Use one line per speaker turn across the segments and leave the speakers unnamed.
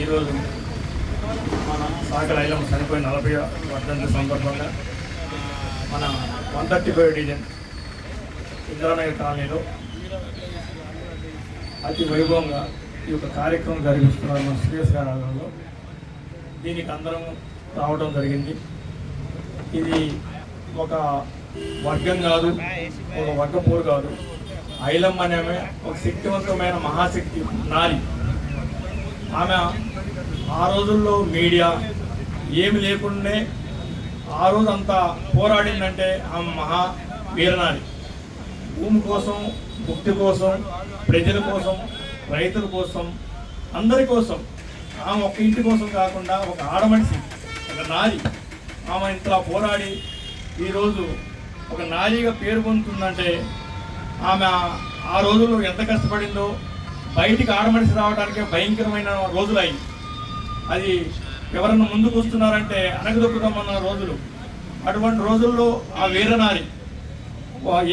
ఈరోజు మన సాగర్ ఐలమ్మ చనిపోయిన 40వ వర్ధంతి సందర్భంగా మన 135 డివిజన్ ఇంద్రానగర్ కాలనీలో అతి వైభవంగా ఈ యొక్క కార్యక్రమం జరిగిస్తున్నారు మన శ్రీఎస్ గారి ఆధ్వర్యంలో. దీనికి అందరం రావడం జరిగింది. ఇది ఒక వర్గం కాదు, ఒక వర్గపోరు కాదు. ఐలమ్మ అనే ఆమె ఒక శక్తివంతమైన మహాశక్తి నారి. ఆమె ఆ రోజుల్లో మీడియా ఏమి లేకుండానే ఆ రోజు అంతా పోరాడిందంటే ఆమె మహా వీరనారి. భూమి కోసం, ముక్తి కోసం, ప్రజల కోసం, రైతుల కోసం, అందరి కోసం. ఆమె ఒక ఇంటి కోసం కాకుండా ఒక ఆడమనిషి, ఒక నారి. ఆమె ఇంతలా పోరాడి ఈరోజు ఒక నారిగా పేరు పొందుతుందంటే ఆమె ఆ రోజుల్లో ఎంత కష్టపడిందో. బయటికి ఆడమనిషి రావడానికే భయంకరమైన రోజులు అయ్యి, అది ఎవరన్నా ముందుకు వస్తున్నారంటే అనగదొక్కుతామన్న రోజులు. అటువంటి రోజుల్లో ఆ వీరనారి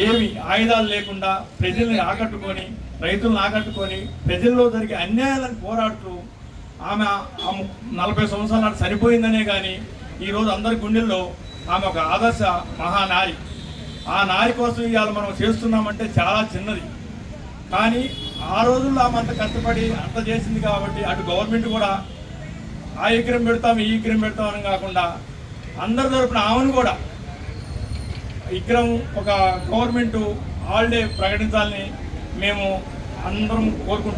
ఏమి ఆయుధాలు లేకుండా ప్రజల్ని ఆకట్టుకొని, రైతులను ఆకట్టుకొని, ప్రజల్లో జరిగే అన్యాయాలను పోరాడుతూ ఆమె 40 సంవత్సరాల నాటి చనిపోయిందనే కానీ ఈరోజు అందరి గుండెల్లో ఆమె ఒక ఆదర్శ మహానారి. ఆ నారి కోసం ఇవాళ మనం చేస్తున్నామంటే చాలా చిన్నది, కానీ ఆ రోజుల్లో ఆమె అంత కష్టపడి అంత చేసింది కాబట్టి అటు గవర్నమెంట్ కూడా ఆ విగ్రహం పెడతాం ఈ విగ్రహం పెడతామని కాకుండా అందరి తరపున ఆమెను కూడా విగ్రహం ఒక గవర్నమెంట్ హాలిడే ప్రకటించాలని మేము అందరం కోరుకుంటున్నాం.